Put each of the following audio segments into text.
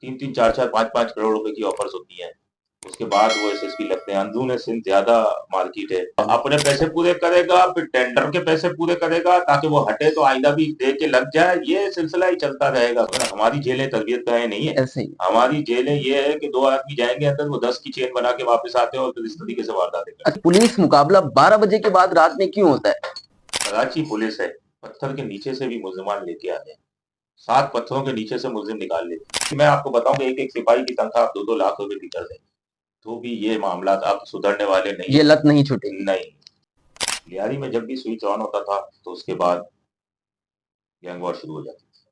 3-3, 4-4, 5-5 करोड़ रुपए की ऑफर्स होती हैं। उसके बाद वो एसएसपी लगते हैं। अंदरून सिंध ज्यादा मार्केट है। अपने पैसे पूरे करेगा, फिर टेंडर के पैसे पूरे करेगा ताकि वो हटे तो आइंदा भी दे के लग जाए। ये सिलसिला ही चलता रहेगा। हमारी जेलें तरबियत गाहें नहीं है। ऐसे ही। हमारी जेलें ये है कि 2 आदमी जाएंगे अंदर, वो 10 की चेन बना के वापस आते हैं और फिर इस तरीके से वारदातें करते हैं। पुलिस मुकाबला 12 बजे के बाद रात में क्यों होता है? कराची पुलिस है, पत्थर के नीचे से भी मुल्जिमान लेके आते हैं। 7 पत्थरों के नीचे से मुल्जिम निकाल लेते हैं। मैं आपको बताऊं कि एक-एक सिपाही की तनख्वाह आप 2-2 लाख रुपए भी कर दें, तो भी ये मामला अब सुधरने वाले नहीं ये है। लत नहीं छूटेगी। नहीं। लियारी में जब भी स्विच ऑन होता था तो उसके बाद गैंग वॉर शुरू हो जाती थी,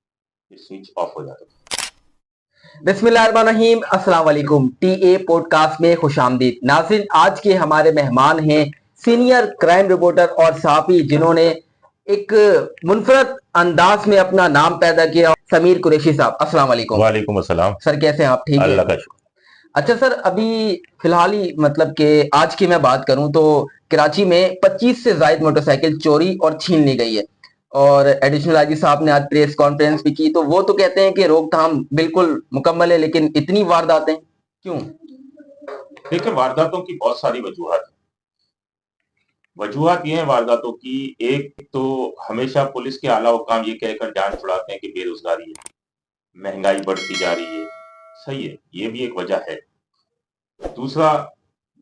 फिर स्विच ऑफ हो जाता था। बिस्मिल्लाहिर्रहमानिर्रहीम, अस्सलाम वालेकुम। टीए पॉडकास्ट में खुशामदीद। नाज़रीन, आज के हमारे मेहमान हैं सीनियर क्राइम रिपोर्टर और सहाफ़ी जिन्होंने एक मुनफरद अंदाज में अपना नाम पैदा किया, समीर कुरैशी साहब। अस्सलाम वालेकुम। वालेकुम अस्सलाम। सर कैसे हैं आप? ठीक है? अल्लाह का शुक्र। अच्छा सर, अभी फिलहाल ही मतलब कि आज की मैं बात करूं तो कराची में 25 से ज्यादा मोटरसाइकिल चोरी और छीन ली गई है। और एडिशनल आईजी साहब ने आज प्रेस कॉन्फ्रेंस भी की, तो वो तो कहते हैं कि रोकथाम बिल्कुल मुकम्मल है, लेकिन इतनी वारदातें क्यों? देखिए, वारदातों की बहुत सारी वजूहत है। वजूहत ये है वारदातों की, एक तो हमेशा पुलिस के आला हुकाम ये कहकर जान छुड़ाते हैं कि बेरोजगारी है, महंगाई बढ़ती जा रही है। सही है, ये भी एक वजह है। दूसरा,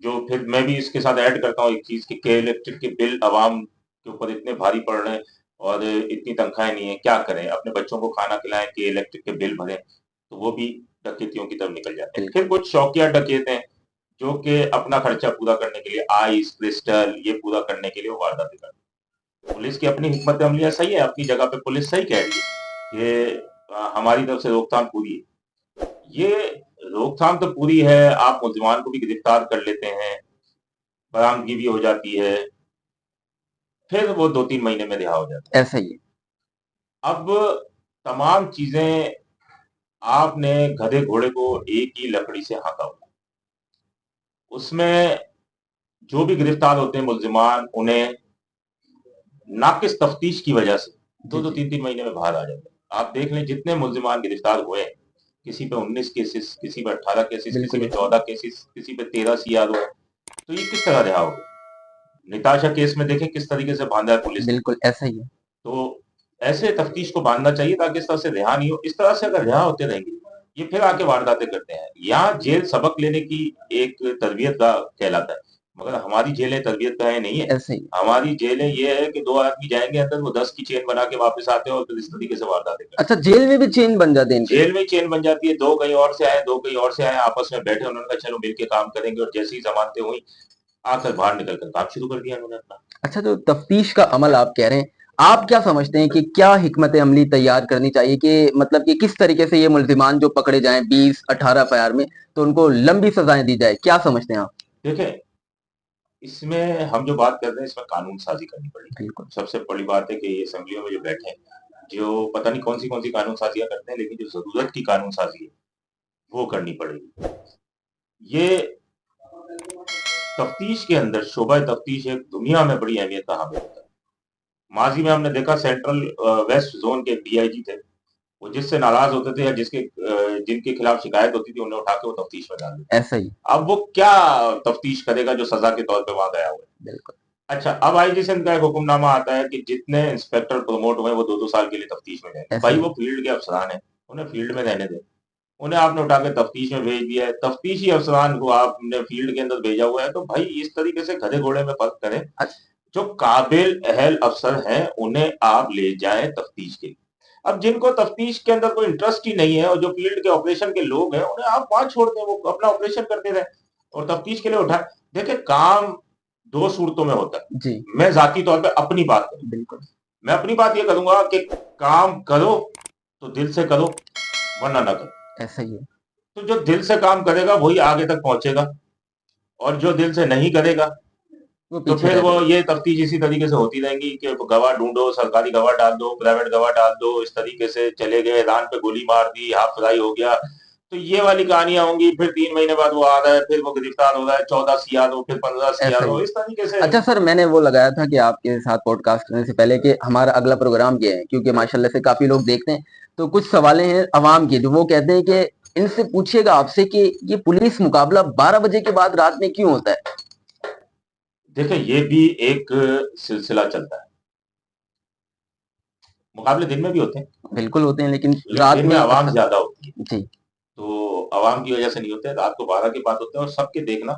जो फिर मैं भी इसके साथ ऐड करता हूँ एक चीज कि इलेक्ट्रिक के बिल अवाम के ऊपर इतने भारी पड़ रहे हैं और इतनी तनख्वाहें नहीं है, क्या करें? अपने बच्चों को खाना खिलाएं कि इलेक्ट्रिक के बिल भरें, तो वो भी डकैतियों की तरफ निकल जाते हैं। फिर कुछ शौकिया डकैत हैं जो कि अपना खर्चा पूरा करने के लिए, आइस क्रिस्टल ये पूरा करने के लिए वो वारदातें करते हैं। पुलिस की अपनी हिकमत अमलिया सही है, अपनी जगह पे पुलिस सही कह रही है। ये हमारी तरफ से रोकथाम पूरी है। ये रोकथाम तो पूरी है, आप मुल्जिमान को भी गिरफ्तार कर लेते हैं, बरामदगी भी हो जाती है, फिर वो 2-3 महीने में रिहा हो जाता ऐसा ही है। है। अब तमाम चीजें आपने गधे घोड़े को एक ही लकड़ी से हाँका हुआ। उसमें जो भी गिरफ्तार होते हैं मुल्जिमान, उन्हें नाकिस तफ्तीश की वजह से 2-2, 3-3 महीने में बाहर आ जाते हैं। आप देख लें जितने मुल्जिमान गिरफ्तार हुए, किसी पे 19 केसेस, किसी पे 18 केसेस, किसी पे 14 केसेस, किसी पे 13 सीआरओ, तो ये किस तरह रिहा हो गए? निताशा केस में देखें किस तरीके से बांधा है पुलिस ने। बिल्कुल ऐसा ही है। तो ऐसे तफ्तीश को बांधना चाहिए ताकि इस तरह से रिहा नहीं हो। इस तरह से अगर रिहा होते रहेंगे, ये फिर आके वारदातें करते हैं। यहाँ जेल सबक लेने की एक तरबियत गाह कहलाता है, मगर हमारी जेलें तरबियत गाहें नहीं है। ऐसे ही। हमारी जेलें ये है कि 2 आदमी जाएंगे अंदर, वो 10 की चेन बना के वापस आते हैं और फिर इस तरीके से वारदातें करते अच्छा, जेल में भी चेन बन जाते हैं हैं। इनके? जेल में चेन बन जाती है। 2 कहीं और से आए, 2 कहीं और से आए, आपस में बैठे, उन्होंने कहा चलो मिलके काम करेंगे, और जैसी जमानतें हुई, आकर बाहर निकल कर काम शुरू कर दिया उन्होंने अपना। अच्छा, जो तफ्तीश का अमल आप कह रहे हैं, आप क्या समझते हैं कि क्या हिकमत अमली तैयार करनी चाहिए कि मतलब कि किस तरीके से ये मुल्जिमान जो पकड़े जाएं 20-18 एफआईआर में, तो उनको लंबी सजाएं दी जाए? क्या समझते हैं आप? देखें, इसमें हम जो बात कर रहे हैं, इसमें कानून साजी करनी पड़ेगी। बिल्कुल। सबसे बड़ी बात है कि ये असेंबलियों में जो बैठे हैं, जो पता नहीं कौन सी कानून साजियां करते हैं, लेकिन जो जरूरत की कानून साजी है वो करनी पड़ेगी। ये तफ्तीश के अंदर शोबा तफ्तीश एक दुनिया में बड़ी अहमियत का हामिल होता है। माजी में हमने देखा सेंट्रल वेस्ट जोन के डीआईजी थे, वो जिससे नाराज होते थे या जिनके खिलाफ शिकायत होती थी, उन्हें उठा के वो तफ्तीश में डाल देते। ऐसा ही। अब वो क्या तफ्तीश करेगा जो सजा के तौर पे वहां गया हुआ है? बिल्कुल। अच्छा, अब आईजी सिंध का एक हुक्मनामा आता है कि जितने इंस्पेक्टर प्रमोट हुए वो 2-2 साल के लिए तफ्तीश में जाएंगे। ऐसा भाई ही। वो फील्ड के अफसरान हैं, उन्हें फील्ड में रहने दें। उन्हें आपने उठा के तफ्तीश में भेज दिया है, तफ्तीशी अफसरान को आपने फील्ड के अंदर भेजा हुआ है, तो भाई इस तरीके से गधे घोड़े में फर्क करें। जो काबिल अहल अफसर हैं उन्हें आप ले जाएं तफ्तीश के लिए। अब जिनको तफ्तीश के अंदर कोई इंटरेस्ट ही नहीं है और जो फील्ड के ऑपरेशन के लोग हैं, उन्हें आप वहां छोड़ दें, वो अपना ऑपरेशन करते रहे और तफ्तीश के लिए उठाए। देखिए, काम 2 सूरतों में होता है जी। मैं जाती तौर पे अपनी बात करूं, बिल्कुल। मैं अपनी बात ये करूंगा कि काम करो तो दिल से करो, वरना ना करो। ऐसा ही है। तो जो दिल से काम करेगा वही आगे तक पहुंचेगा, और जो दिल से नहीं करेगा वो तो पीछे फिर रह वो जाए। ये तफ्तीश इसी तरीके से होती रहेंगी कि गवाह ढूंढो, सरकारी गवाह डाल दो, प्राइवेट गवाह डाल दो, इस तरीके से चले गए, रान पे गोली मार दी, हाफ फ्राई हो गया। तो ये वाली कहानियां होंगी। फिर 3 महीने बाद वो आ रहा है, फिर वो गिरफ्तार हो रहा है, 14 सीआरओ, फिर 15 ऐसा ही सीआरओ, है। इस तरीके से। अच्छा सर, मैंने वो लगाया था कि आपके साथ पॉडकास्ट करने से पहले कि हमारा अगला प्रोग्राम ये है, क्योंकि माशाल्लाह से काफी लोग देखते हैं, तो कुछ सवालें हैं अवाम की जो वो कहते हैं कि इनसे पूछिएगा आपसे कि ये पुलिस मुकाबला 12 बजे के बाद रात में क्यों होता है? देखिए, ये भी एक सिलसिला चलता है। मुकाबले दिन में भी होते हैं, बिल्कुल होते हैं, लेकिन लेकिन रात दिन में में आवाम अक्सर। ज्यादा होती है, जी, तो आवाम की वजह से नहीं होते, रात को 12 के बाद होते हैं। और सबके देखना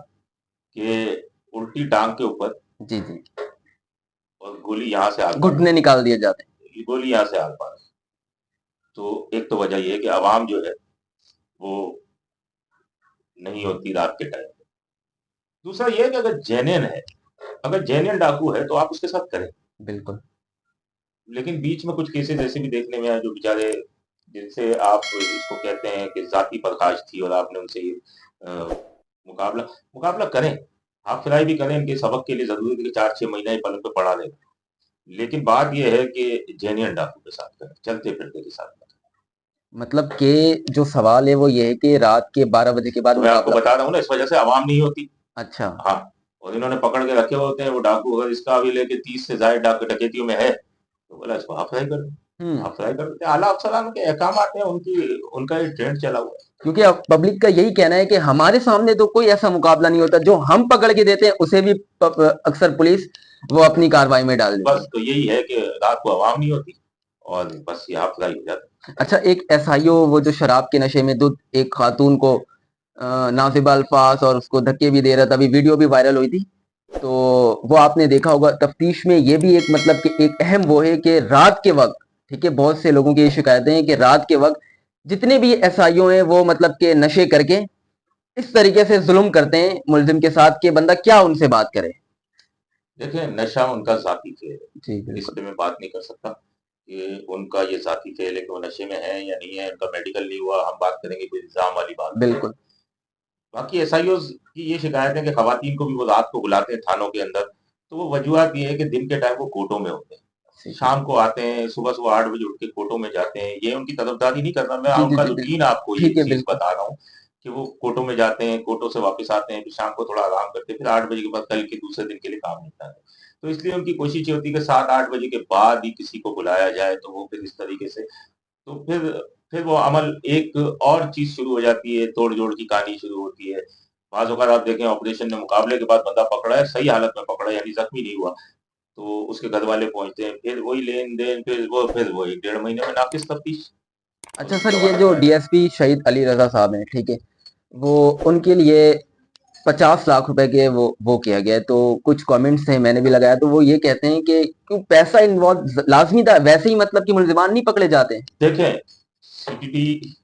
कि उल्टी टांग के ऊपर जी, जी। और गोली यहाँ से आर पार, घुटने निकाल दिए जाते गोली यहाँ से आर पार। तो एक तो वजह ये है कि आवाम जो है वो नहीं होती रात के टाइम। दूसरा ये है कि अगर जेन्युइन है, अगर जेन्युइन डाकू है तो आप उसके साथ करें। हैं। बिल्कुल। लेकिन बीच में कुछ केसेस ऐसे भी देखने में आए जो बेचारे, जिनसे आप इसको कहते हैं कि जाति प्रकाश थी और आपने उनसे ये मुकाबला मुकाबला करें, आप फ्राई भी करें, इनके सबक के लिए जरूरी है कि 4-6 महीना ही पलंग पे पड़ा रहे। लेकिन बात यह है कि जेन्युइन डाकू के साथ करें, चलते फिरते के साथ करें। मतलब कि जो सवाल है वो ये है कि रात के 12 बजे के बाद तो मैं आपको मुकाबला बता होता रहा हूँ ना, इस वजह से आवाम नहीं होती। है। अच्छा। हाँ, और इन्होंने पकड़ के रखे होते हैं वो डाकू। अगर इसका अभी लेके 30 से ज्यादा डाक डकैतियों में है, तो बोला इसको हाफ फ्राई कर दो। हुँ। हाफ फ्राई कर देते हैं। आला अफसरान के अहकाम आते हैं, उनकी उनका ये ट्रेंड चला हुआ है। क्योंकि अब पब्लिक का यही कहना है कि हमारे सामने तो कोई ऐसा मुकाबला नहीं होता, जो हम पकड़ के देते हैं उसे भी अक्सर पुलिस वो अपनी कार्रवाई में डाल देती बस है। तो यही है कि रात को आवाम नहीं होती और बस ये हाफ फ्राई हो जाता अच्छा, एक एसआईओ वो जो शराब के नशे में एक खातून को नाजिबा अल्फाज और उसको धक्के भी दे रहा था, अभी वीडियो भी वायरल हुई थी। तो वो आपने देखा होगा तफ्तीश में, ये भी एक मतलब कि एक अहम वो है कि रात के वक्त, ठीक है, बहुत से लोगों की ये शिकायतें हैं कि रात के वक्त जितने भी एसआईओ हैं वो मतलब के नशे करके इस तरीके से जुल्म करते हैं मुलजिम के साथ कि बंदा क्या उनसे बात करे। है। देखिए, नशा उनका जाती खेल जी, है, इस बिल्कुल। पे मैं बात नहीं कर सकता कि उनका ये जाती खेल है कि वो नशे में है या नहीं है, उनका मेडिकल नहीं हुआ। हम बात करेंगे कोई इल्जाम वाली बात। बिल्कुल। बाकी एसआईओज की ये शिकायत है कि खवातीन को भी वो रात को बुलाते हैं थानों के अंदर। तो वो वजूहत ये है कि दिन के टाइम वो कोर्टों में होते हैं, ठीक है। शाम को आते हैं, सुबह सुबह 8 बजे उठ के कोर्टों में जाते हैं। ये उनकी तरफदारी नहीं कर रहा, मैं जी, जी, उनका जी, रूटीन बिल्कुल। आपको ये ठीक है, चीज बिल्कुल। बता रहा हूँ कि वो कोर्टों में जाते हैं, कोर्टों से वापस आते हैं, फिर शाम को थोड़ा आराम करते हैं, फिर 8 बजे के बाद कल के दूसरे दिन के लिए काम निकलता है। तो इसलिए उनकी कोशिश ये होती है कि 7-8 बजे के बाद ही किसी को बुलाया जाए, तो वो फिर इस तरीके से, तो फिर वो अमल एक और चीज शुरू हो जाती है, तोड़ जोड़ की कहानी शुरू होती है। बाज़ औक़ात आप देखें, ऑपरेशन में मुकाबले के बाद बंदा पकड़ा है, सही हालत में पकड़ा है, यानी ज़ख्मी नहीं हुआ, तो उसके घरवाले पहुँचते हैं, फिर वही लेन-देन, फिर वो 1 डेढ़ महीने में नाक़िस तफ्तीश और अच्छा उसकी सर, ये जमानत जो गायब। डीएसपी शहीद अली रज़ा साहब हैं, ठीक है? वो उनके लिए 50 लाख रुपए के वो किया गया है, तो कुछ कमेंट्स हैं, मैंने भी लगाया, तो वो ये कहते हैं कि क्यों पैसा इन्वॉल्व लाज़मी था, वैसे ही मतलब कि मुल्ज़िमान नहीं पकड़े जाते हैं। देखें, सीपीडी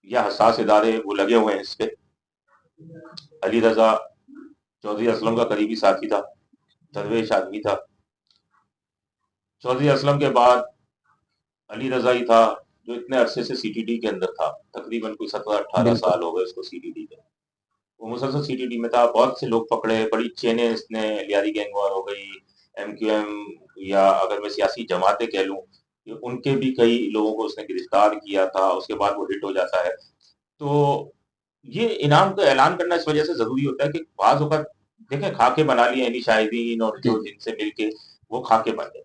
या हसास इदारे वो लगे हुए हैं इस पे। अली रज़ा चौधरी असलम का करीबी साथी था, दरवेश आदमी था। चौधरी असलम के बाद अली रज़ा ही था जो इतने अरसे से सीटीडी के अंदर था, तकरीबन कोई 17-18 बिल्कुल। साल हो गए उसको सीटीडी में। वो मुसलसल सीटीडी में था, बहुत से लोग पकड़े, बड़ी चेनें इसने, लियारी गैंग वॉर हो गई, एमक्यूएम, या अगर मैं सियासी जमातें कह लूँ, कि उनके भी कई लोगों को उसने गिरफ्तार किया था, उसके बाद वो हिट हो जाता है। तो ये इनाम का ऐलान करना इस वजह से ज़रूरी होता है कि बाज़ औक़ात देखें, खाके बना लिए इन्हीं शाहिदीन और जी, जो जी। जिनसे मिलके वो खाके बन गए।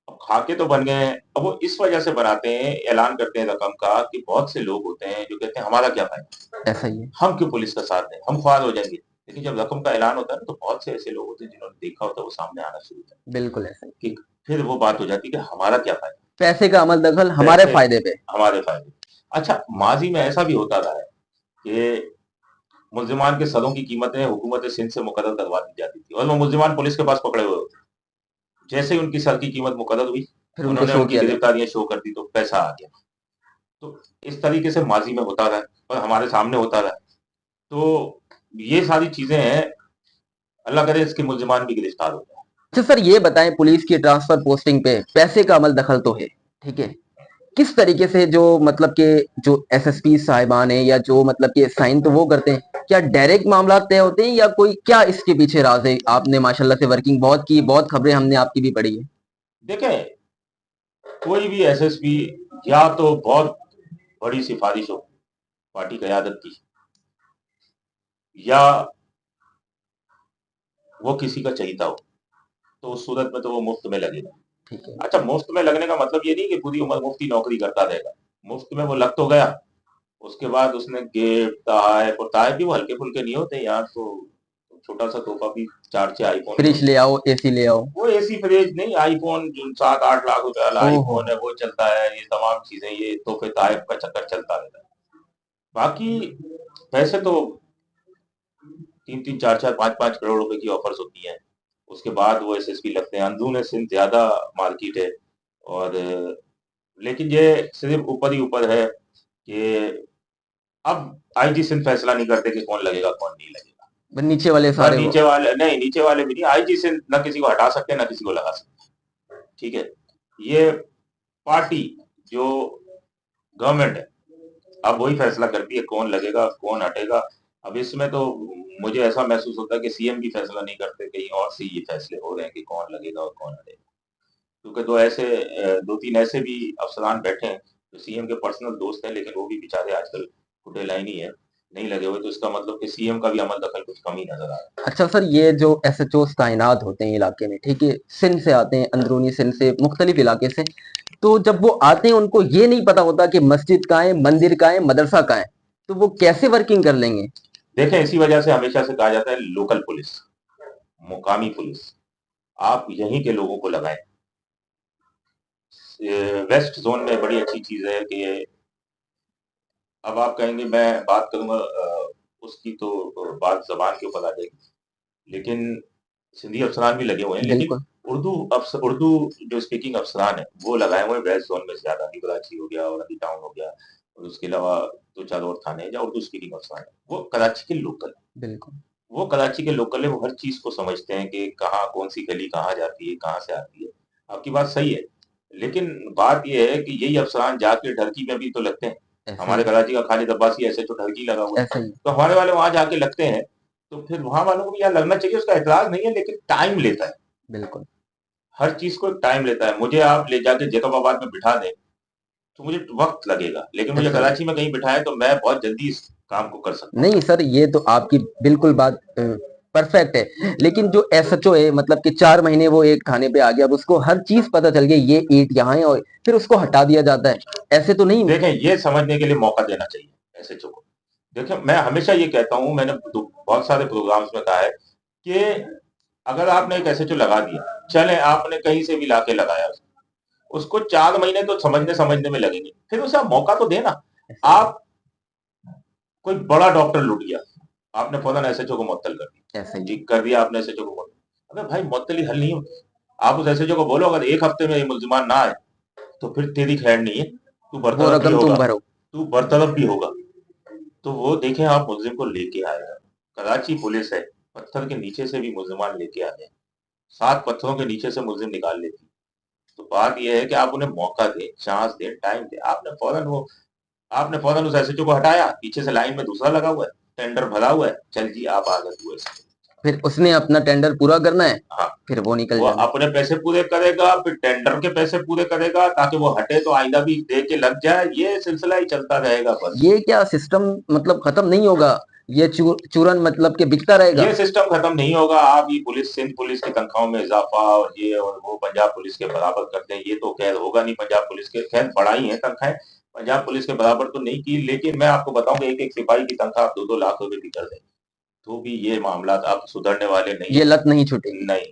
अब खाके तो बन गए हैं, अब वो इस वजह से बनाते हैं, ऐलान करते हैं रकम का, कि बहुत से लोग होते हैं जो कहते हैं हमारा क्या फ़ायदा? ऐसा ही है। हम क्यों पुलिस का साथ दें? हम ख्वार हो जाएँगे। लेकिन जब रकम का ऐलान होता है ना, तो बहुत से ऐसे लोग होते हैं जिन्होंने देखा होता है, वो सामने आना शुरू होता है बिल्कुल ऐसा ही। कि फिर वो बात हो जाती है कि हमारा क्या फ़ायदा? पैसे का अमल दखल हमारे पैसे फ़ायदे पे। हमारे फ़ायदे। अच्छा, माज़ी में ऐसा भी होता रहा है कि मुल्ज़िमान के सरों की कीमतें हुकूमत सिंध से मुकर्रर करवा दी जाती थी और वो मुल्ज़िमान पुलिस के पास पकड़े हुए होते। जैसे ही उनकी सर की कीमत मुकर्रर हुई, फिर उनको उन्होंने शो उनकी किया जाता। गिरफ्तारियाँ शो कर दी, तो पैसा आ गया। तो इस तरीके से माज़ी में होता रहा है और हमारे सामने होता रहा है। तो ये सारी चीज़ें हैं, अल्लाह करे इसके मुल्ज़िमान भी गिरफ्तार हो जाएँ। अच्छा सर, ये बताएँ, पुलिस की ट्रांसफ़र पोस्टिंग पे पैसे का अमल दखल तो है, ठीक है? किस तरीके से जो मतलब के जो एसएसपी साहिबान हैं या जो मतलब के साइन तो वो करते हैं, क्या डायरेक्ट मामला तय होते हैं या कोई क्या इसके पीछे राज़ है? आपने माशाल्लाह से वर्किंग बहुत की, बहुत खबरें हमने आपकी भी पढ़ी है। देखें, कोई भी एसएसपी या तो बहुत बड़ी सिफ़ारिश हो पार्टी क़यादत की, या वो किसी का चहीता हो, तो उस सूरत में तो वो मुफ्त में लगेगा। ठीक है। अच्छा, मुफ्त में लगने का मतलब ये नहीं कि पूरी उम्र मुफ्त की नौकरी करता रहेगा। मुफ्त में वो लग तो गया, उसके बाद उसने गिफ्ट, तोहफे, और तोहफे भी वो हल्के फुल्के नहीं होते यार, तो छोटा सा तोहफा भी 4-6 आईफोन फ्रिज ले आओ, एसी ले आओ। वो एसी फ्रिज नहीं, आईफोन जो 7-8 लाख रुपए वाला ओहो। आईफोन है वो चलता है, ये तमाम चीजें, ये तोहफे तायफ का चक्कर चलता रहता है। बाकी पैसे तो 3-3, 4-4, 5-5 करोड़ रुपए की ऑफर्स होती हैं। उसके बाद वो एसएसपी लगते हैं, अंदरून सिंध ज्यादा मार्केट है। और लेकिन ये सिर्फ ऊपर ही ऊपर है कि अब आईजी सिंध फैसला नहीं करते कि कौन लगेगा कौन नहीं लगेगा। बस नीचे वाले पर सारे वो। नीचे वाले नहीं, नीचे वाले भी नहीं, आईजी सिंध ना किसी को हटा सकते ना किसी को लगा सकते। ठीक है, ये पार्टी जो गवर्नमेंट है अब वही फैसला करती है कौन लगेगा कौन हटेगा। अब इसमें तो मुझे ऐसा महसूस होता है कि सीएम भी फैसला नहीं करते, कहीं और से ये फैसले हो रहे हैं कि कौन लगेगा और कौन हटेगा। क्योंकि दो तीन ऐसे भी अफसरान बैठे हैं जो सीएम के पर्सनल दोस्त हैं, लेकिन वो भी बेचारे आजकल कुटे लाइन ही है, नहीं लगे हुए, तो इसका मतलब कि सीएम का भी अमल दखल कुछ कम ही नजर आ रहा अच्छा सर, ये जो एसएचओ तैनात होते हैं इलाके में, ठीक है, सिंध से आते हैं, अंदरूनी सिंध से, मुख्तलिफ इलाके से, तो जब वो आते हैं उनको ये नहीं पता होता कि मस्जिद कहाँ है, मंदिर कहाँ है, मदरसा कहाँ है, तो वो कैसे वर्किंग कर लेंगे? है। देखें, इसी वजह से हमेशा से कहा जाता है लोकल पुलिस, मुकामी पुलिस, आप यहीं के लोगों को लगाएं। वेस्ट जोन में बड़ी अच्छी चीज है कि अब आप कहेंगे मैं बात करूंगा उसकी तो बात जबान के ऊपर आ जाएगी, लेकिन सिंधी अफसरान भी लगे हुए हैं, लेकिन बिल्कुल। उर्दू जो स्पीकिंग अफसरान है वो लगाए हुए हैं वेस्ट जोन में ज्यादा, कराची हो गया और अभी टाउन हो गया, और उसके अलावा दो चार और थाने हैं जहाँ उर्दू स्पीकिंग अफसरान है, वो कराची के लोकल है। बिल्कुल। वो कराची के लोकल है, वो हर चीज को समझते हैं कि कहाँ कौन सी गली कहाँ जाती है कहाँ से आती है। आपकी बात सही है, लेकिन बात यह है कि यही अफसरान जाके ढरकी में भी तो लगते हैं। ऐसे हमारे ही। कराची का खालिद अब्बासी ऐसे तो ढरकी लगा हुआ ऐसे है, ही। तो हमारे वाले वहां जाके लगते हैं। तो फिर वहां वालों को भी यहाँ लगना चाहिए, उसका एतराज नहीं है, लेकिन टाइम लेता है। बिल्कुल। हर चीज को टाइम लेता है। मुझे आप ले जाके जैकबाबाद में बिठा दें तो मुझे वक्त लगेगा, लेकिन मुझे ऐसे ही। कराची में कहीं बिठाए तो मैं बहुत जल्दी इस काम को कर सकता हूँ। नहीं सर, ये तो आपकी बिल्कुल बात परफेक्ट है, लेकिन जो एसएचओ है, मतलब कि 4 महीने वो एक थाने पे आ गया, अब उसको हर चीज पता चल गई, ये ईंट यहाँ है, और फिर उसको हटा दिया जाता है, ऐसे तो नहीं। देखें, ये समझने के लिए मौका देना चाहिए एसएचओ को। देखिए, मैं हमेशा ये कहता हूँ, मैंने बहुत सारे प्रोग्राम्स में कहा है कि अगर आपने एक एसएचओ लगा दिया, चले आपने कहीं से भी लाके लगाया, उसको 4 महीने तो समझने समझने में लगेंगे, फिर उसे आप मौका तो देना। ऐसे ही। आप कोई बड़ा डॉक्टर लूट गया, आपने फौरन एसएचओ को मुअत्तल कर दिया, ऐसे ही। ठीक कर दिया आपने एसएचओ को मुअत्तल। अबे भाई, मुअत्तली हल नहीं होती। आप उस एसएचओ को बोलो अगर एक हफ्ते में ये मुल्जिमान ना आए तो फिर तेरी खैर नहीं है, तू वो बरतरफ भी रकम तुम होगा, भरो। तू बरतरफ भी होगा। तो वो देखें, आप मुलजिम को लेके आएगा। कराची पुलिस है, पत्थर के नीचे से भी मुल्जिमान लेके आते हैं, 7 पत्थरों के नीचे से मुलजिम निकाल लेती है। तो बात यह है कि आप उन्हें मौका दें, चांस दें, टाइम दें। आपने फौरन उस एसएचओ को हटाया, पीछे से लाइन में दूसरा लगा हुआ है, टेंडर भरा हुआ है, चल जी आप आ गए हुए। फिर उसने अपना टेंडर पूरा करना है, हाँ, फिर वो निकल वो जाना है। अपने पैसे पूरे करेगा, फिर टेंडर के पैसे पूरे करेगा ताकि वो हटे तो आइंदा भी दे के लग जाए, ये सिलसिला ही चलता रहेगा बस। ये क्या सिस्टम, मतलब खत्म नहीं होगा? ये चूरन मतलब कि बिकता रहेगा? ये सिस्टम खत्म नहीं होगा। आप ये पुलिस, सिंध पुलिस की तनख्वाहों में इजाफा और ये और वो पंजाब पुलिस के बराबर करते हैं, ये तो खैर होगा नहीं। पंजाब पुलिस के खैर बढ़ाई है तनख्वाहें, पंजाब पुलिस के बराबर तो नहीं की, लेकिन मैं आपको बताऊं कि एक एक सिपाही की तनख्वाह 2-2 लाख रुपए की कर दें तो भी ये मामला आप सुधरने वाले नहीं ये है। लत नहीं छूटेगी। नहीं,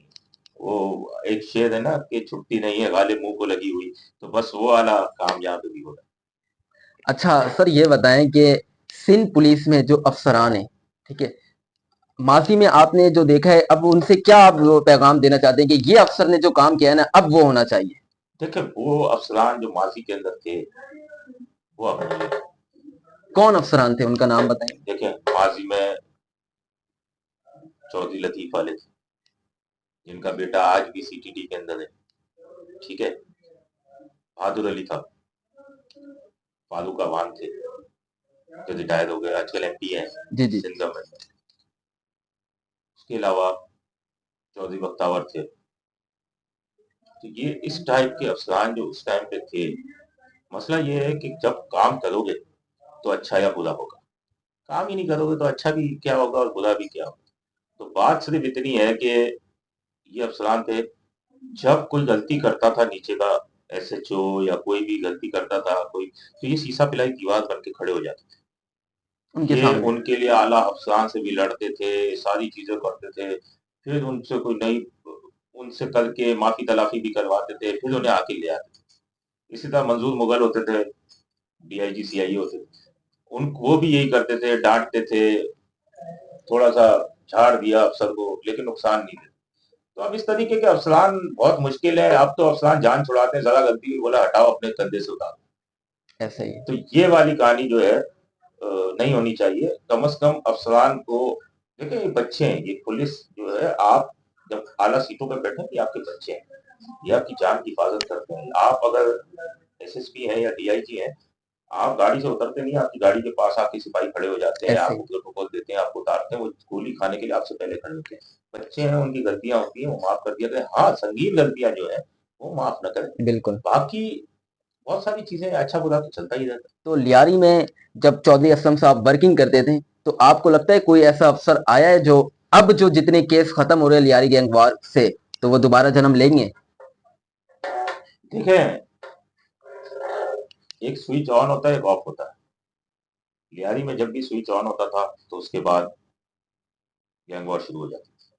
वो एक शेर है ना कि छुट्टी नहीं है गालिब मुंह को लगी हुई, तो बस वो वाला काम यहाँ पे भी हो रहा है। अच्छा सर, ये बताएं कि सिंध पुलिस में जो अफसरान है, ठीक है, माजी में आपने जो देखा है, अब उनसे क्या आप वो पैगाम देना चाहते हैं कि ये अफसर ने जो काम किया है ना, अब वो होना चाहिए? देखिए, वो अफसरान जो माजी के अंदर थे वो अब नहीं है। कौन अफसरान थे, उनका नाम बताएं। देखिए, माजी में चौधरी लतीफ वाले थे, जिनका बेटा आज भी सीटीटी के अंदर है। ठीक है, बहादुर अली था, फालूका वान थे जो रिटायर हो गए, आजकल एमपी है जी जी। सिंध गवर्नमेंट में। उसके अलावा चौधरी बख्तावर थे। तो ये इस टाइप के अफसरान जो उस टाइम पे थे। मसला ये है कि जब काम करोगे तो अच्छा या बुरा होगा, काम ही नहीं करोगे तो अच्छा भी क्या होगा और बुरा भी क्या होगा। तो बात सिर्फ इतनी है कि ये अफसरान थे, जब कोई गलती करता था नीचे का एसएचओ या कोई भी गलती करता था कोई, तो ये शीशा पिलाई दीवार बन के खड़े हो जाते थे। उनके ये सामने। उनके लिए आला अफसरान से भी लड़ते थे, सारी चीजें करते थे। फिर उनसे कोई नई उनसे करके माफी तलाफी भी करवाते थे, फिर उन्हें आके ले आते थे। इसी तरह मंजूर मुगल होते थे, डीआईजी सीआईए होते थे, उन वो भी यही करते थे, डांटते थे, थोड़ा सा झाड़ दिया अफसर को, लेकिन नुकसान नहीं देते। तो अब इस तरीके के अफसरान बहुत मुश्किल है। अब तो अफसरान जान छुड़ाते हैं, जरा गलती हुई बोला हटाओ अपने कंधे से उतारो। ऐसा ही है। तो ये वाली कहानी जो है नहीं होनी चाहिए। कम से कम अफसरान को देखिए, ये बच्चे हैं, ये पुलिस जो है, आप जब आला सीटों पर बैठे ये आपके बच्चे हैं, ये आपकी जान की हिफाजत करते हैं। आप अगर एसएसपी हैं या डीआईजी हैं, आप गाड़ी से उतरते नहीं, आपकी गाड़ी के पास आके सिपाही खड़े हो जाते हैं, ऐसा ही। आपको प्रोटोकॉल देते हैं, आपको उतारते हैं, वो गोली खाने के लिए आपसे पहले खड़े होते हैं। बच्चे हैं, उनकी गलतियां होती हैं, वो माफ कर दिया करें। हाँ, संगीन गलतियां जो है वो माफ न करें। बिल्कुल। बाकी बहुत सारी चीजें अच्छा बुरा तो चलता ही रहता है। तो लियारी में जब चौधरी असलम साहब वर्किंग करते थे, तो आपको लगता है कोई ऐसा अफसर आया है जो अब जो जितने केस खत्म हो रहे हैं लियारी गैंग वार से, तो वो दोबारा जन्म लेंगे? देखें, एक स्विच ऑन होता है, एक ऑफ होता है। लियारी में जब भी स्विच ऑन होता था तो उसके बाद गैंग वॉर शुरू हो जाती थी,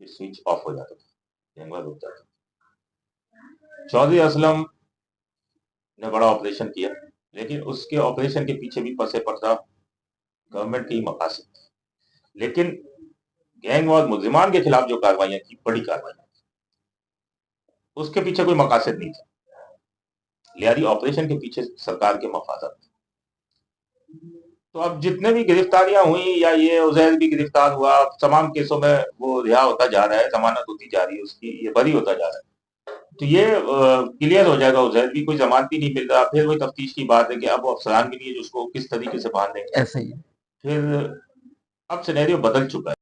फिर स्विच ऑफ हो जाता था, गैंग वॉर रुक जाता था। चौधरी असलम ने बड़ा ऑपरेशन किया, लेकिन उसके ऑपरेशन के पीछे भी पसे पड़ता गवर्नमेंट की मकासद। लेकिन गैंग वॉर मुजरिमान के खिलाफ जो कार्रवाइयां की, बड़ी कार्रवाई, उसके पीछे कोई मकासद नहीं था। लियारी ऑपरेशन के पीछे सरकार के मफादत। तो अब जितने भी गिरफ्तारियां हुई, या ये उजैर भी गिरफ्तार हुआ, तमाम केसों में वो रिहा होता जा रहा है, जमानत होती जा रही है उसकी, ये बरी होता जा रहा है। तो ये क्लियर हो जाएगा, उजैर भी कोई जमानती नहीं मिल रहा, फिर वही तफ्तीश की बात है कि अब वो अफसरान भी नहीं है जो उसको किस तरीके से बांध देंगे। ऐसा ही है। फिर अब सिनेरियो बदल चुका है।